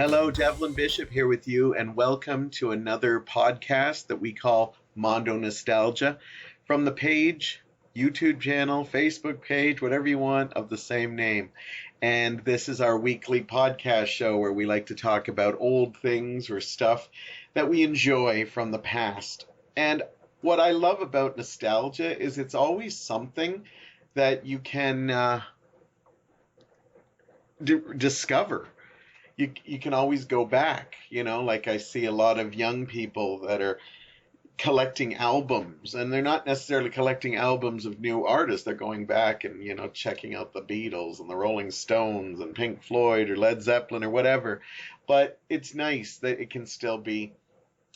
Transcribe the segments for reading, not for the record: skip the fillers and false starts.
Hello, Devlin Bishop here with you, and welcome to another podcast that we call Mondo Nostalgia from the page, YouTube channel, Facebook page, whatever you want, of the same name. And this is our weekly podcast show where we like to talk about old things or stuff that we enjoy from the past. And what I love about nostalgia is it's always something that you can discover. You can always go back, like I see a lot of young people that are collecting albums, and they're not necessarily collecting albums of new artists. They're going back and, checking out the Beatles and the Rolling Stones and Pink Floyd or Led Zeppelin or whatever. But it's nice that it can still be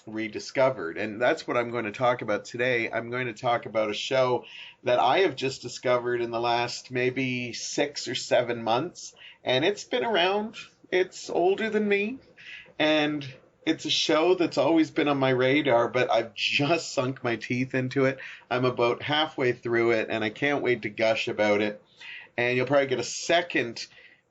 rediscovered. And that's what I'm going to talk about today. I'm going to talk about a show that I have just discovered in the last maybe 6 or 7 months. And it's been around. It's older than me. And it's a show that's always been on my radar, but I've just sunk my teeth into it. I'm about halfway through it, and I can't wait to gush about it. And you'll probably get a second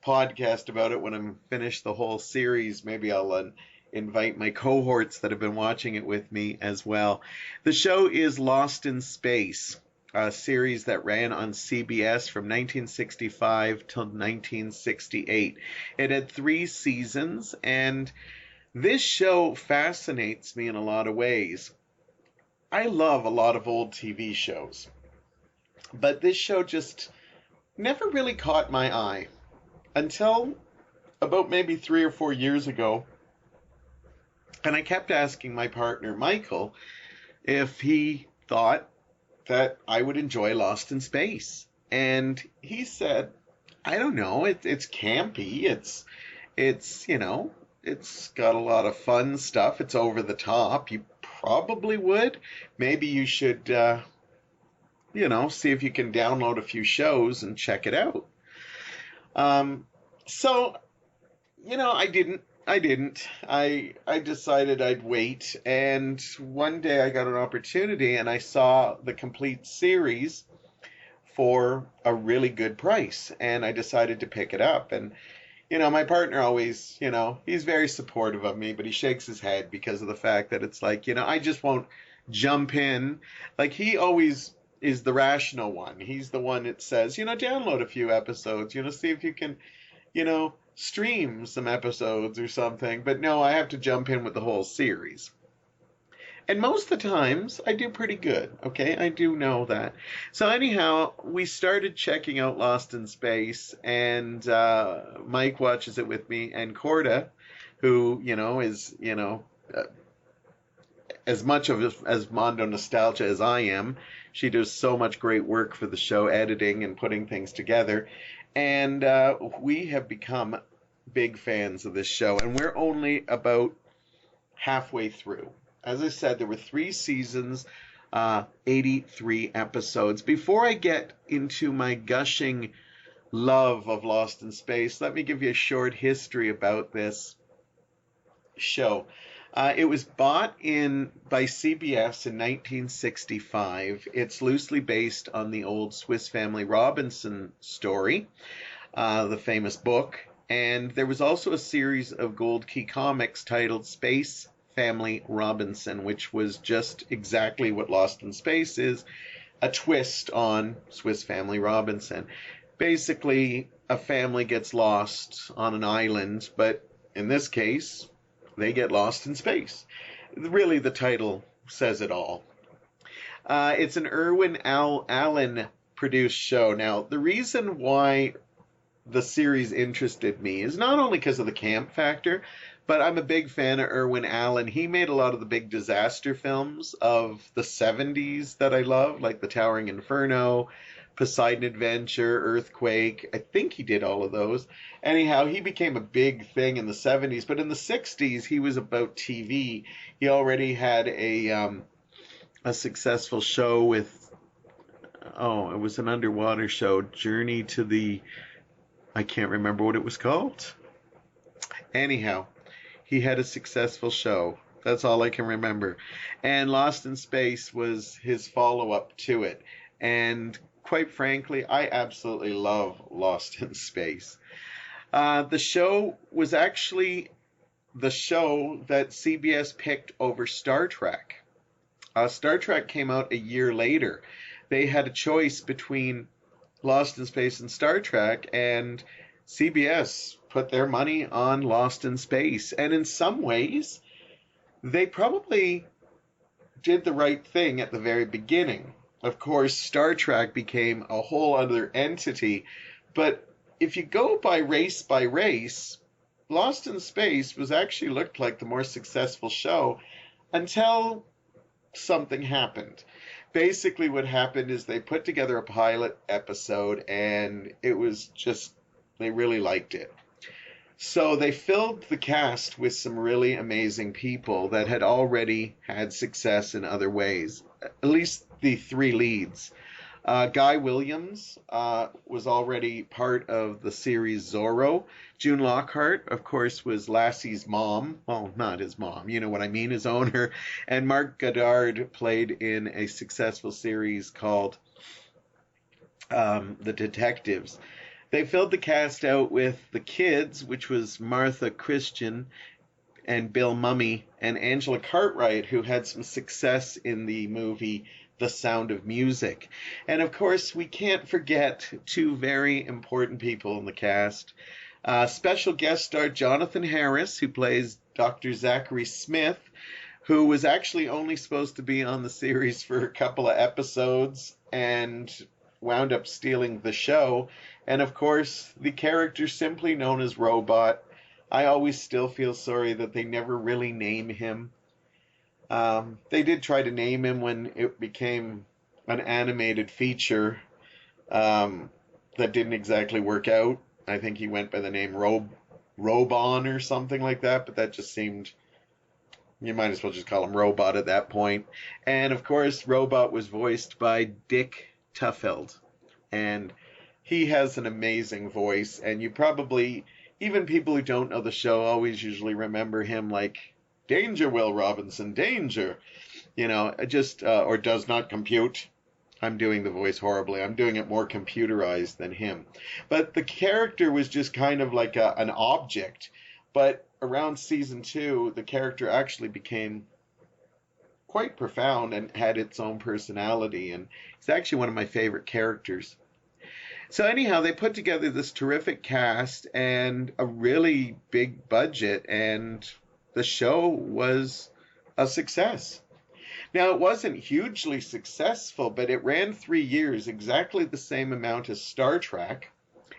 podcast about it when I'm finished the whole series. Maybe I'll invite my cohorts that have been watching it with me as well. The show is Lost in Space, a series that ran on CBS from 1965 till 1968. It had 3 seasons, and this show fascinates me in a lot of ways. I love a lot of old TV shows, but this show just never really caught my eye until about maybe 3 or 4 years ago. And I kept asking my partner, Michael, if he thought that I would enjoy Lost in Space. And he said, I don't know, it's campy, it's got a lot of fun stuff, it's over the top, you probably would. Maybe you should, see if you can download a few shows and check it out. So, I didn't. I decided I'd wait, and one day I got an opportunity and I saw the complete series for a really good price, and I decided to pick it up. And my partner always, he's very supportive of me, but he shakes his head because of the fact that it's like, I just won't jump in. Like, he always is the rational one. He's the one that says, download a few episodes, see if you can, stream some episodes or something. But no, I have to jump in with the whole series. And most of the times, I do pretty good, okay? I do know that. So anyhow, we started checking out Lost in Space, and Mike watches it with me, and Corda, who, is, as much of as Mondo Nostalgia as I am. She does so much great work for the show, editing and putting things together. And we have become big fans of this show, and we're only about halfway through. As I said, there were 3 seasons, 83 episodes. Before I get into my gushing love of Lost in Space, let me give you a short history about this show. It was bought by CBS in 1965. It's loosely based on the old Swiss Family Robinson story, the famous book. And there was also a series of Gold Key comics titled Space Family Robinson, which was just exactly what Lost in Space is, a twist on Swiss Family Robinson. Basically, a family gets lost on an island, but in this case, they get lost in space. Really, the title says it all. It's an Erwin Allen produced show. Now, the reason why the series interested me is not only because of the camp factor, but I'm a big fan of Erwin Allen. He made a lot of the big disaster films of the 70s that I love, like The Towering Inferno, Poseidon Adventure, Earthquake. I think he did all of those. Anyhow, he became a big thing in the 70s, but in the 60s, he was about TV. He already had a successful show with, it was an underwater show, Journey to the, I can't remember what it was called. Anyhow, he had a successful show. That's all I can remember. And Lost in Space was his follow-up to it. And quite frankly, I absolutely love Lost in Space. The show was actually the show that CBS picked over Star Trek. Star Trek came out a year later. They had a choice between Lost in Space and Star Trek, and CBS put their money on Lost in Space. And in some ways, they probably did the right thing at the very beginning. Of course, Star Trek became a whole other entity, but if you go by race, Lost in Space was actually looked like the more successful show until something happened. Basically, what happened is they put together a pilot episode, and it was just, they really liked it. So they filled the cast with some really amazing people that had already had success in other ways, at least the three leads. Guy Williams was already part of the series Zorro. June Lockhart, of course, was Lassie's mom. Well, not his mom, you know what I mean, his owner. And Mark Goddard played in a successful series called The Detectives. They filled the cast out with the kids, which was Martha Christian and Bill Mumy, and Angela Cartwright, who had some success in the movie The Sound of Music. And of course, we can't forget two very important people in the cast. Special guest star Jonathan Harris, who plays Dr. Zachary Smith, who was actually only supposed to be on the series for a couple of episodes and wound up stealing the show. And of course, the character simply known as Robot. I always still feel sorry that they never really name him. They did try to name him when it became an animated feature that didn't exactly work out. I think he went by the name Robon or something like that, but that just seemed, you might as well just call him Robot at that point. And of course, Robot was voiced by Dick Tuffeld. And he has an amazing voice, and you probably, even people who don't know the show, always usually remember him like, "Danger, Will Robinson, danger," you know, just, or "does not compute." I'm doing the voice horribly. I'm doing it more computerized than him. But the character was just kind of like an object. But around season 2, the character actually became quite profound and had its own personality, and it's actually one of my favorite characters. So anyhow, they put together this terrific cast and a really big budget, and the show was a success. Now, it wasn't hugely successful, but it ran 3 years, exactly the same amount as Star Trek.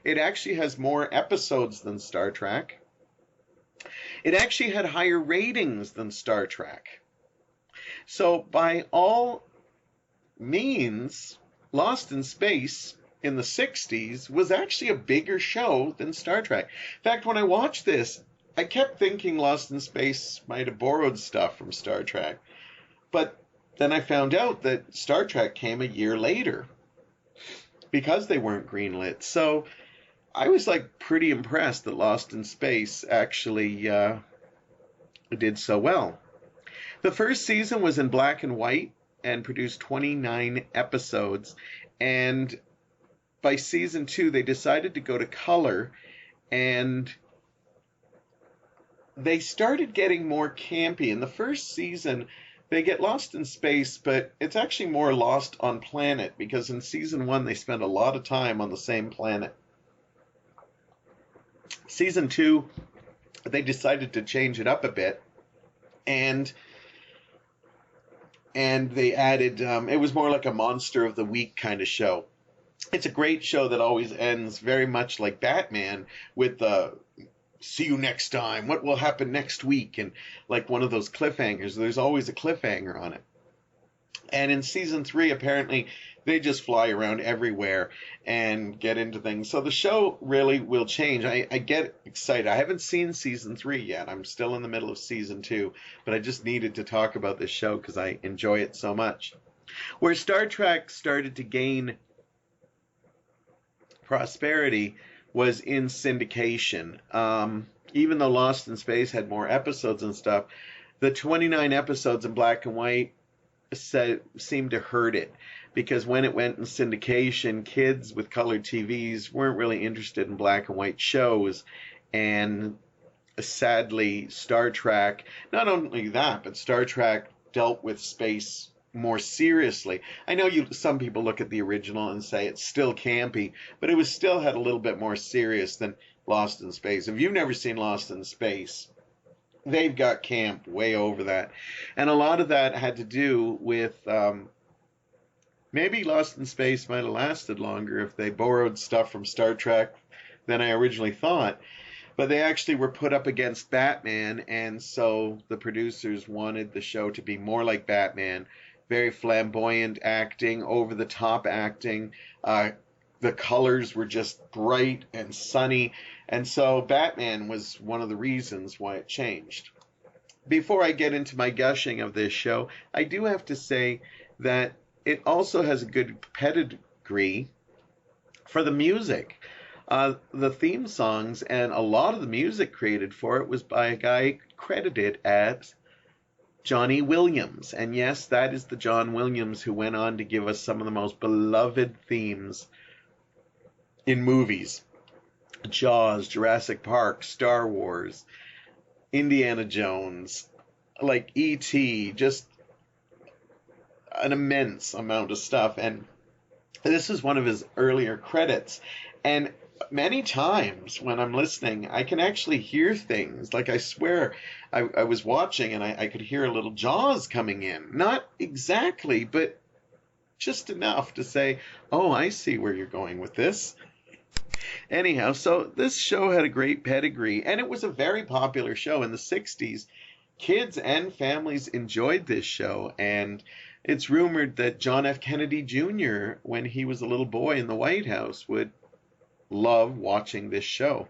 It actually has more episodes than Star Trek. It actually had higher ratings than Star Trek. So by all means, Lost in Space in the 60s was actually a bigger show than Star Trek. In fact, when I watched this, I kept thinking Lost in Space might have borrowed stuff from Star Trek. But then I found out that Star Trek came a year later because they weren't greenlit. So I was like pretty impressed that Lost in Space actually did so well. The first season was in black and white and produced 29 episodes. And by season 2, they decided to go to color, and they started getting more campy. In the first season, they get lost in space, but it's actually more lost on planet, because in season 1, they spend a lot of time on the same planet. Season 2, they decided to change it up a bit, and they added, it was more like a Monster of the Week kind of show. It's a great show that always ends very much like Batman with the "see you next time, what will happen next week," and like one of those cliffhangers. There's always a cliffhanger on it. And in season 3, apparently, they just fly around everywhere and get into things. So the show really will change. I get excited. I haven't seen season 3 yet. I'm still in the middle of season 2, but I just needed to talk about this show because I enjoy it so much. Where Star Trek started to gain prosperity was in syndication. Even though Lost in Space had more episodes and stuff, the 29 episodes in black and white seemed to hurt it, because when it went in syndication, kids with colored TVs weren't really interested in black and white shows, and sadly, Star Trek, not only that, but Star Trek dealt with space more seriously. I know some people look at the original and say it's still campy, but it was still had a little bit more serious than Lost in Space. If you've never seen Lost in Space, they've got camp way over that. And a lot of that had to do with maybe Lost in Space might have lasted longer if they borrowed stuff from Star Trek than I originally thought. But they actually were put up against Batman, and so the producers wanted the show to be more like Batman. Very flamboyant acting, over-the-top acting. The colors were just bright and sunny, and so Batman was one of the reasons why it changed. Before I get into my gushing of this show, I do have to say that it also has a good pedigree for the music. The theme songs and a lot of the music created for it was by a guy credited as Johnny Williams. And yes, that is the John Williams who went on to give us some of the most beloved themes in movies. Jaws, Jurassic Park, Star Wars, Indiana Jones, like E.T., just an immense amount of stuff. And this is one of his earlier credits. And many times when I'm listening, I can actually hear things. Like, I swear, I was watching and I could hear a little Jaws coming in. Not exactly, but just enough to say, oh, I see where you're going with this. Anyhow, so this show had a great pedigree, and it was a very popular show in the 60s. Kids and families enjoyed this show, and it's rumored that John F. Kennedy Jr., when he was a little boy in the White House, would love watching this show.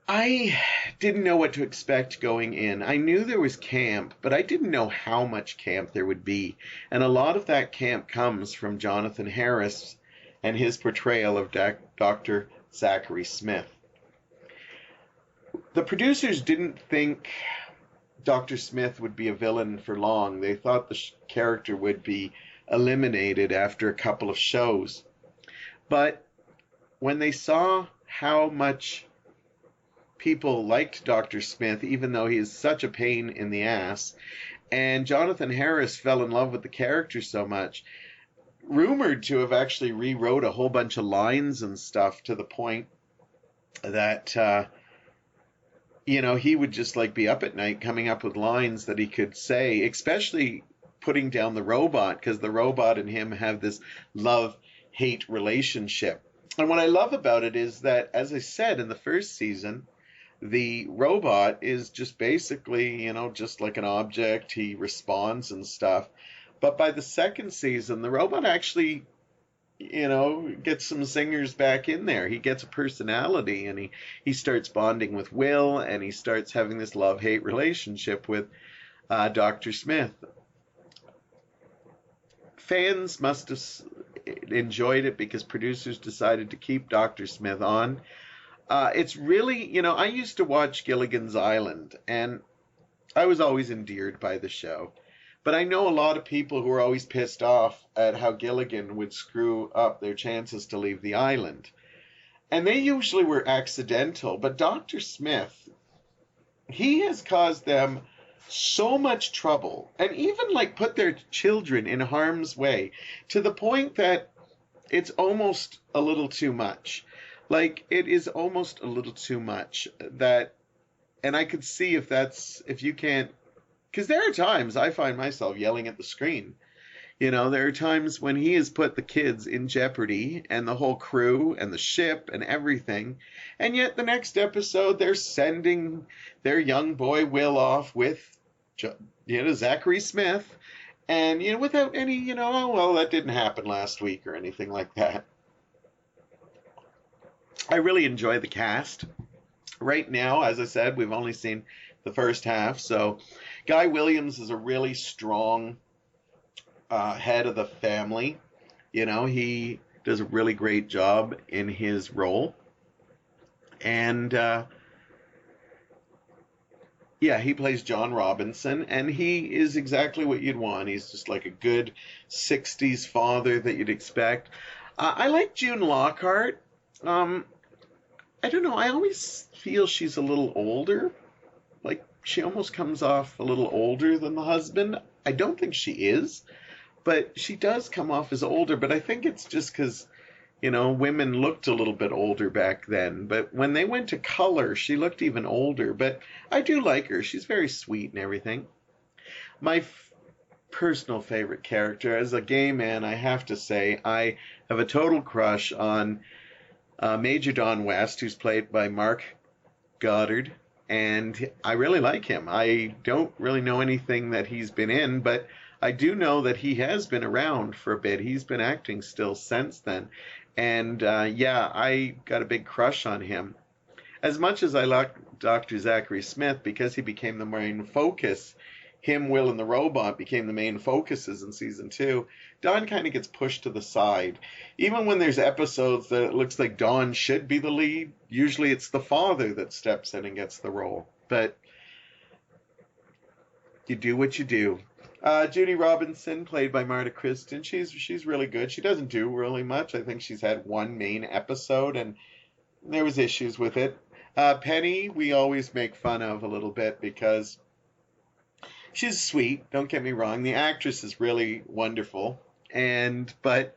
I didn't know what to expect going in. I knew there was camp, but I didn't know how much camp there would be. And a lot of that camp comes from Jonathan Harris and his portrayal of Dr. Zachary Smith. The producers didn't think Dr. Smith would be a villain for long. They thought the character would be eliminated after a couple of shows. But when they saw how much people liked Dr. Smith, even though he is such a pain in the ass, and Jonathan Harris fell in love with the character so much, rumored to have actually rewrote a whole bunch of lines and stuff to the point that, he would just like be up at night coming up with lines that he could say, especially putting down the robot, because the robot and him have this love-hate relationship. And what I love about it is that, as I said in the first season, the robot is just basically, just like an object. He responds and stuff. But by the second season, the robot actually, gets some singers back in there. He gets a personality, and he starts bonding with Will, and he starts having this love-hate relationship with Dr. Smith. Fans must have enjoyed it because producers decided to keep Dr. Smith on. It's really, I used to watch Gilligan's Island, and I was always endeared by the show. But I know a lot of people who are always pissed off at how Gilligan would screw up their chances to leave the island. And they usually were accidental, but Dr. Smith, he has caused them so much trouble, and even put their children in harm's way, to the point that it's almost a little too much. It is almost a little too much and I could see if you can't, because there are times I find myself yelling at the screen. There are times when he has put the kids in jeopardy and the whole crew and the ship and everything. And yet the next episode, they're sending their young boy Will off with, Zachary Smith. And, without any, oh, well, that didn't happen last week or anything like that. I really enjoy the cast. Right now, as I said, we've only seen the first half. So Guy Williams is a really strong head of the family. He does a really great job in his role. And, he plays John Robinson, and he is exactly what you'd want. He's just like a good 60s father that you'd expect. I like June Lockhart. I I don't know, I always feel she's a little older. Like, she almost comes off a little older than the husband. I don't think she is, but she does come off as older. But I think it's just because, women looked a little bit older back then. But when they went to color, she looked even older. But I do like her. She's very sweet and everything. My personal favorite character, as a gay man, I have to say, I have a total crush on Major Don West, who's played by Mark Goddard. And I really like him. I don't really know anything that he's been in, but I do know that he has been around for a bit. He's been acting still since then. And yeah, I got a big crush on him. As much as I like Dr. Zachary Smith, because he became the main focus, him, Will, and the robot became the main focuses in season 2, Don kind of gets pushed to the side. Even when there's episodes that it looks like Don should be the lead, usually it's the father that steps in and gets the role. But you do what you do. Judy Robinson, played by Marta Kristen, she's really good. She doesn't do really much. I think she's had one main episode, and there was issues with it. Penny, we always make fun of a little bit because she's sweet, don't get me wrong. The actress is really wonderful, but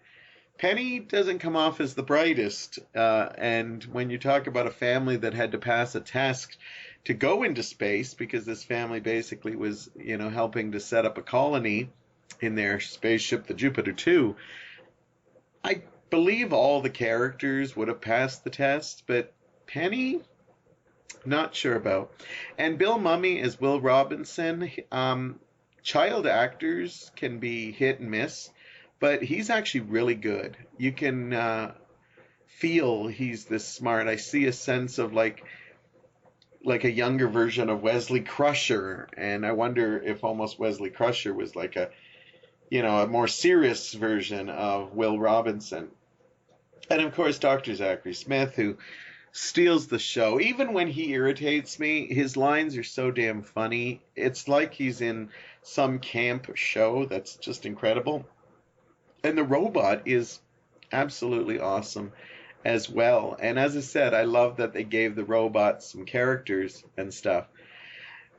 Penny doesn't come off as the brightest. And when you talk about a family that had to pass a test to go into space, because this family basically was, helping to set up a colony in their spaceship, the Jupiter 2, I believe all the characters would have passed the test, but Penny, not sure about. And Bill Mumy as Will Robinson. Child actors can be hit and miss, but he's actually really good. You can feel he's this smart. I see a sense of like a younger version of Wesley Crusher, and I wonder if almost Wesley Crusher was like a more serious version of Will Robinson. And of course, Dr. Zachary Smith, who steals the show. Even when he irritates me, his lines are so damn funny. It's like he's in some camp show that's just incredible. And the robot is absolutely awesome as well. And as I said, I love that they gave the robot some characters and stuff.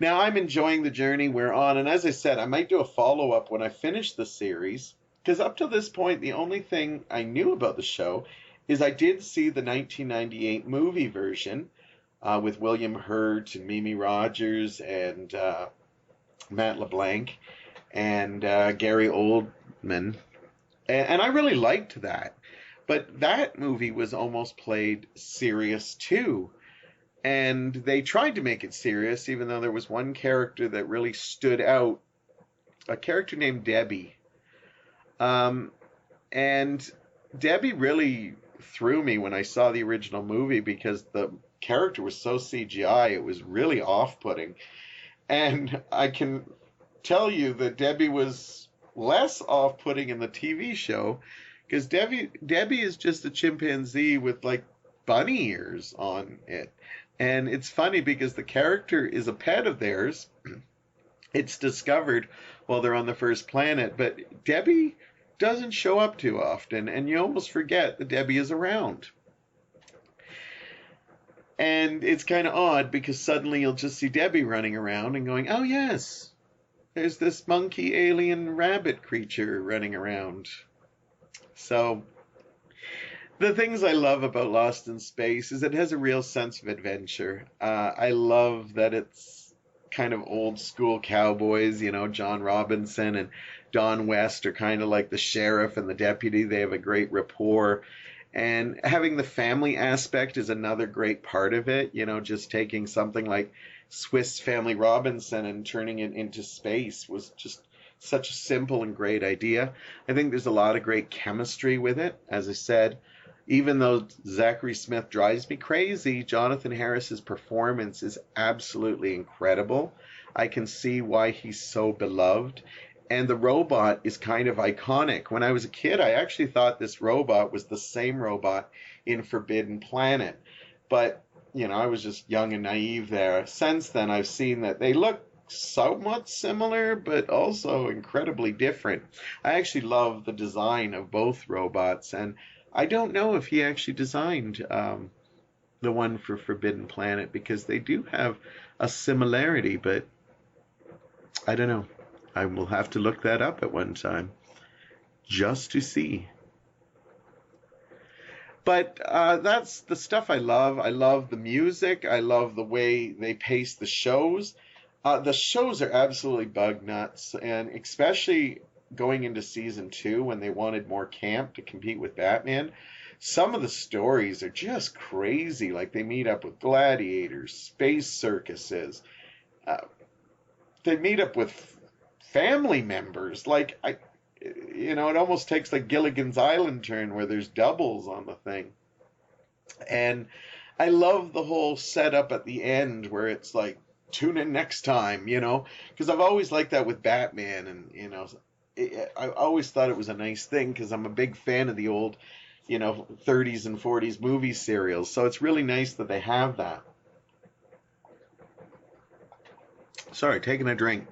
Now, I'm enjoying the journey we're on. And as I said, I might do a follow-up when I finish the series, because up to this point, the only thing I knew about the show is I did see the 1998 movie version with William Hurt and Mimi Rogers and Matt LeBlanc and Gary Oldman. And I really liked that. But that movie was almost played serious too. And they tried to make it serious, even though there was one character that really stood out, a character named Debbie. And Debbie really threw me when I saw the original movie because the character was so CGI, it was really off-putting. And I can tell you that Debbie was less off-putting in the TV show, because Debbie is just a chimpanzee with like bunny ears on it. And it's funny because the character is a pet of theirs. It's discovered while they're on the first planet, but Debbie doesn't show up too often, and you almost forget that Debbie is around. And it's kind of odd because suddenly you'll just see Debbie running around and going, oh yes, there's this monkey alien rabbit creature running around. So the things I love about Lost in Space is it has a real sense of adventure. I love that it's kind of old school cowboys, John Robinson and Don West are kind of like the sheriff and the deputy. They have a great rapport. And having the family aspect is another great part of it. Just taking something like Swiss Family Robinson and turning it into space was just such a simple and great idea. I think there's a lot of great chemistry with it. As I said, even though Zachary Smith drives me crazy, Jonathan Harris's performance is absolutely incredible. I can see why he's so beloved. And the robot is kind of iconic. When I was a kid, I actually thought this robot was the same robot in Forbidden Planet. But, I was just young and naive there. Since then, I've seen that they look somewhat similar, but also incredibly different. I actually love the design of both robots. And I don't know if he actually designed the one for Forbidden Planet, because they do have a similarity, but I don't know. I will have to look that up at one time just to see. But that's the stuff I love. I love the music. I love the way they pace the shows. The shows are absolutely bug nuts, and especially going into season 2 when they wanted more camp to compete with Batman. Some of the stories are just crazy. Like they meet up with gladiators, space circuses. Uh, they meet up with family members. It almost takes like Gilligan's Island turn where there's doubles on the thing. And I love the whole setup at the end where it's like, tune in next time, because I've always liked that with Batman. And, I always thought it was a nice thing because I'm a big fan of the old, 30s and 40s movie serials. So it's really nice that they have that. Sorry, taking a drink.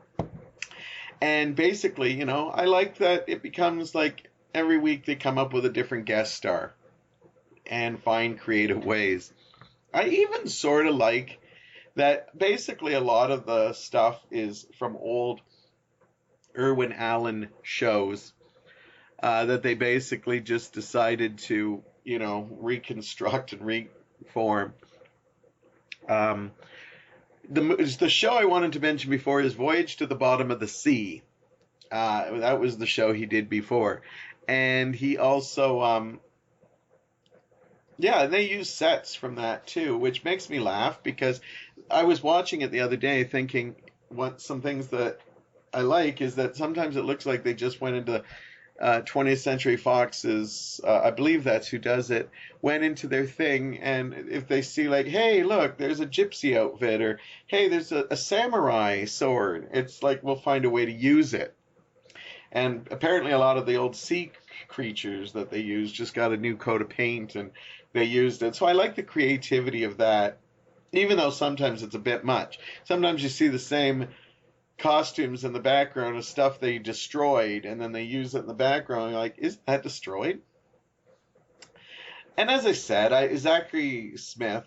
And basically, I like that it becomes like every week they come up with a different guest star and find creative ways. I even sort of like that basically a lot of the stuff is from old Erwin Allen shows that they basically just decided to, reconstruct and reform. The show I wanted to mention before is Voyage to the Bottom of the Sea. That was the show he did before. And he also, they use sets from that too, which makes me laugh because I was watching it the other day thinking some things that I like is that sometimes it looks like they just went into 20th Century Fox's, I believe that's who does it, went into their thing, and if they see like, hey, look, there's a gypsy outfit, or hey, there's a samurai sword, it's like we'll find a way to use it. And apparently a lot of the old sea creatures that they used just got a new coat of paint, and they used it. So I like the creativity of that, even though sometimes it's a bit much. Sometimes you see the same costumes in the background of stuff they destroyed, and then they use it in the background. You're like, isn't that destroyed? And as I said, Zachary Smith,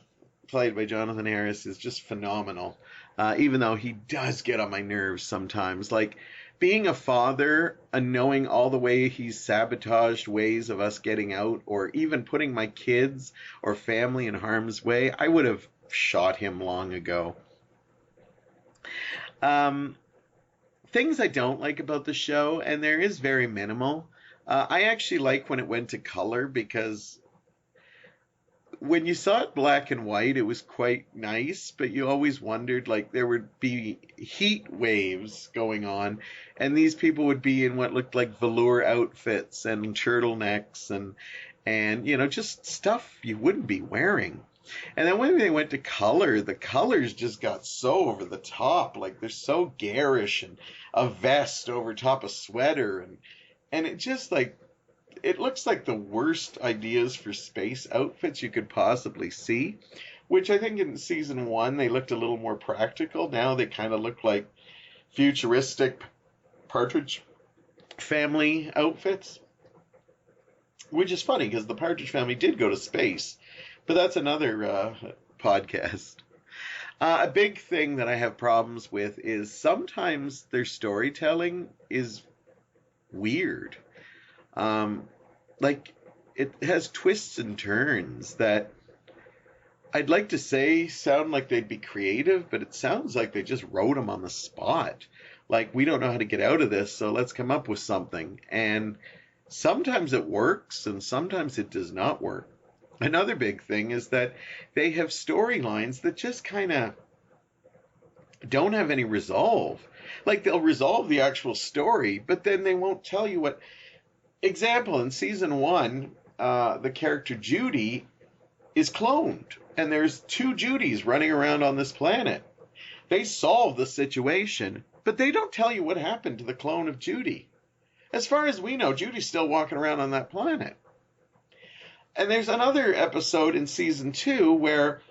played by Jonathan Harris, is just phenomenal. Even though he does get on my nerves sometimes. Like, being a father and knowing all the way he's sabotaged ways of us getting out, or even putting my kids or family in harm's way, I would have shot him long ago. Things I don't like about the show, and there is very minimal. I actually like when it went to color, because when you saw it black and white, it was quite nice, but you always wondered, like, there would be heat waves going on, and these people would be in what looked like velour outfits and turtlenecks and just stuff you wouldn't be wearing. And then when they went to color, the colors just got so over the top. Like, they're so garish, and a vest over top a sweater. And it just, like, it looks like the worst ideas for space outfits you could possibly see. Which I think in season 1, they looked a little more practical. Now they kind of look like futuristic Partridge Family outfits. Which is funny, because the Partridge Family did go to space. But that's another podcast. A big thing that I have problems with is sometimes their storytelling is weird. Like, it has twists and turns that I'd like to say sound like they'd be creative, but it sounds like they just wrote them on the spot. Like, we don't know how to get out of this, so let's come up with something. And sometimes it works, and sometimes it does not work. Another big thing is that they have storylines that just kind of don't have any resolve. Like, they'll resolve the actual story, but then they won't tell you what. Example, in season 1, the character Judy is cloned, and there's 2 Judys running around on this planet. They solve the situation, but they don't tell you what happened to the clone of Judy. As far as we know, Judy's still walking around on that planet. And there's another episode in season 2 where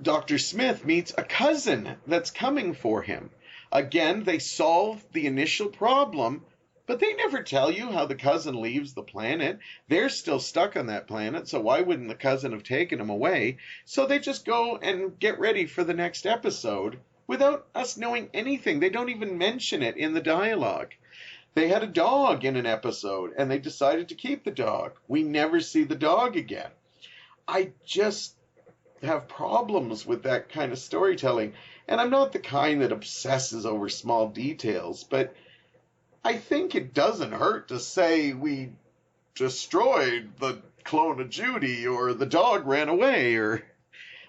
Dr. Smith meets a cousin that's coming for him. Again, they solve the initial problem, But they never tell you how the cousin leaves the planet. They're still stuck on that planet, so why wouldn't the cousin have taken him away? So they just go and get ready for the next episode without us knowing anything. They don't even mention it in the dialogue. They had a dog in an episode, and they decided to keep the dog. We never see the dog again. I just have problems with that kind of storytelling. And I'm not the kind that obsesses over small details, but I think it doesn't hurt to say we destroyed the clone of Judy, or the dog ran away,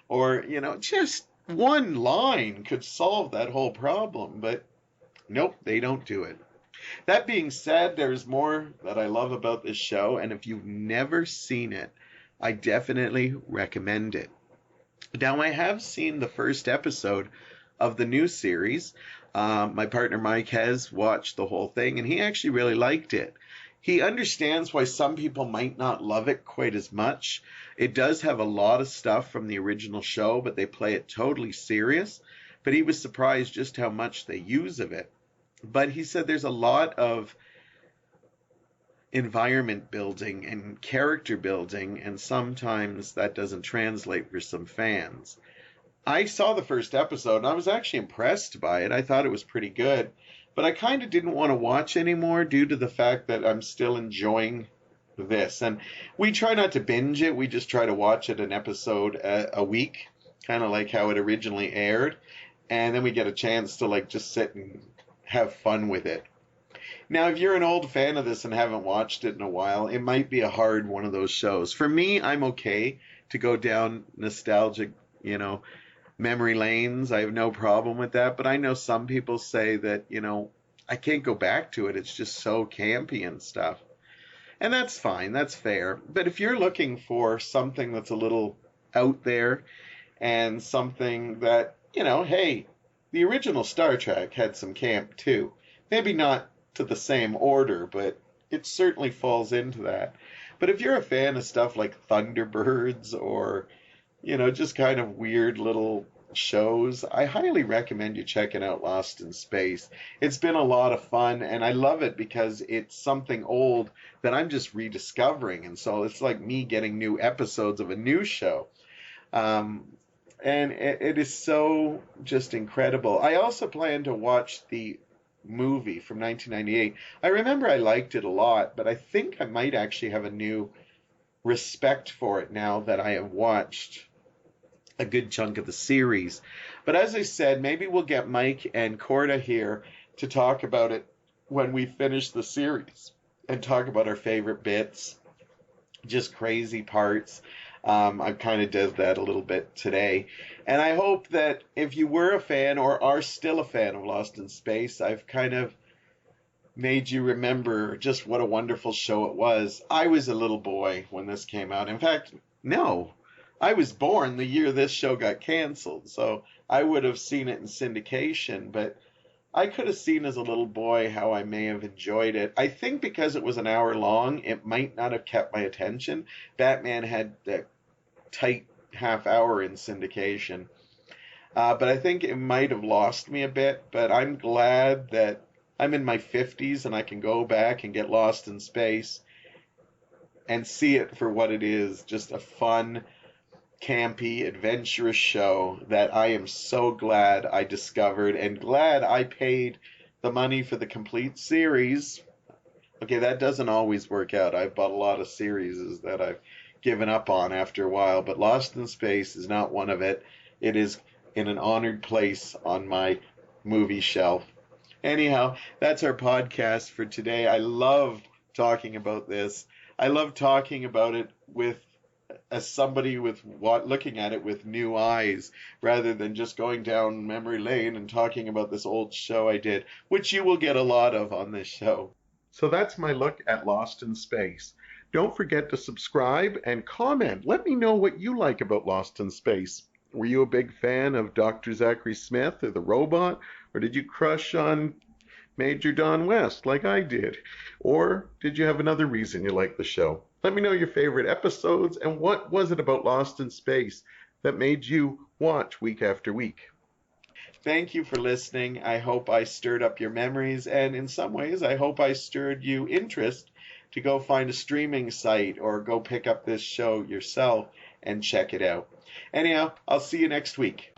or just one line could solve that whole problem. But nope, they don't do it. That being said, there's more that I love about this show, and if you've never seen it, I definitely recommend it. Now, I have seen the first episode of the new series. My partner Mike has watched the whole thing, and he actually really liked it. He understands why some people might not love it quite as much. It does have a lot of stuff from the original show, but they play it totally serious. But he was surprised just how much they use of it. But he said there's a lot of environment building and character building, and sometimes that doesn't translate for some fans. I saw the first episode, and I was actually impressed by it. I thought it was pretty good, but I kind of didn't want to watch anymore due to the fact that I'm still enjoying this. And we try not to binge it. We just try to watch it an episode a week, kind of like how it originally aired. And then we get a chance to just sit and have fun with it. Now, if you're an old fan of this and haven't watched it in a while, it might be a hard one of those shows. For me, I'm okay to go down nostalgic, memory lanes. I have no problem with that. But I know some people say that, I can't go back to it. It's just so campy and stuff. And that's fine. That's fair. But if you're looking for something that's a little out there and something that, hey, the original Star Trek had some camp too. Maybe not to the same order, but it certainly falls into that. But if you're a fan of stuff like Thunderbirds or, just kind of weird little shows, I highly recommend you checking out Lost in Space. It's been a lot of fun, and I love it because it's something old that I'm just rediscovering, and so it's like me getting new episodes of a new show. And it is so just incredible. I also plan to watch the movie from 1998. I remember I liked it a lot, but I think I might actually have a new respect for it now that I have watched a good chunk of the series. But as I said, maybe we'll get Mike and Corda here to talk about it when we finish the series and talk about our favorite bits, just crazy parts. I kind of did that a little bit today. And I hope that if you were a fan or are still a fan of Lost in Space, I've kind of made you remember just what a wonderful show it was. I was a little boy when this came out. In fact, no, I was born the year this show got canceled. So I would have seen it in syndication, but I could have seen as a little boy how I may have enjoyed it. I think because it was an hour long, it might not have kept my attention. Batman had that tight half hour in syndication. But I think it might have lost me a bit. But I'm glad that I'm in my 50s and I can go back and get Lost in Space and see it for what it is. Just a fun, campy, adventurous show that I am so glad I discovered and glad I paid the money for the complete series. Okay, that doesn't always work out. I've bought a lot of series that I've given up on after a while, but Lost in Space is not one of it. It is in an honored place on my movie shelf. Anyhow, that's our podcast for today. I love talking about this. I love talking about it as somebody with looking at it with new eyes rather than just going down memory lane and talking about this old show I did, which you will get a lot of on this show. So that's my look at Lost in Space. Don't forget to subscribe and comment. Let me know what you like about Lost in Space. Were you a big fan of Dr. Zachary Smith or the robot, or did you crush on Major Don West like I did? Or did you have another reason you liked the show? Let me know your favorite episodes and what was it about Lost in Space that made you watch week after week. Thank you for listening. I hope I stirred up your memories, and in some ways, I hope I stirred you interest to go find a streaming site or go pick up this show yourself and check it out. Anyhow, I'll see you next week.